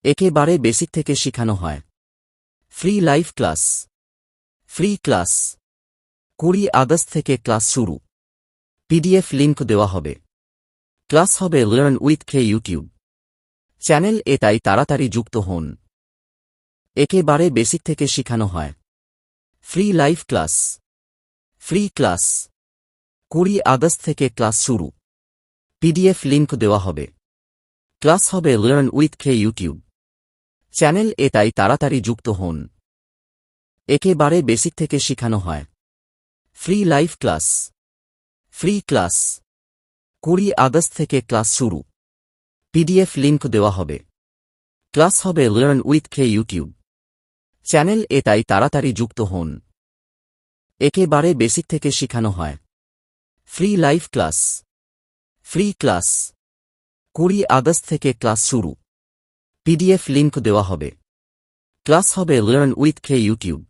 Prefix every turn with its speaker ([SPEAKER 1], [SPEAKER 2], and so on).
[SPEAKER 1] একেবারে বেসিক থেকে শেখানো হয়। Free live class. Free class. 20 August থেকে ক্লাস শুরু। পিডিএফ লিংক দেওয়া হবে। ক্লাস হবে learn with K YouTube channel, তাই তাড়াতাড়ি যুক্ত হন। একেবারে বেসিক থেকে শেখানো হয়। Free live class. Free class. 20 August থেকে ক্লাস শুরু। পিডিএফ লিংক দেওয়া হবে। ক্লাস হবে learn with K YouTube channel, তাই তাড়াতাড়ি যুক্ত হন। একেবারে বেসিক থেকে শেখানো হয়। Free live class. Free class. 20 August থেকে ক্লাস শুরু। পিডিএফ লিংক দেওয়া হবে। ক্লাস হবে learn with K YouTube channel, তাই তাড়াতাড়ি যুক্ত হন। একেবারে বেসিক থেকে শেখানো হয়। Free live class. Free class. 20 August থেকে ক্লাস শুরু। পিডিএফ লিংক দেওয়া হবে। ক্লাস হবে লার্ন উইথ কে ইউটিউব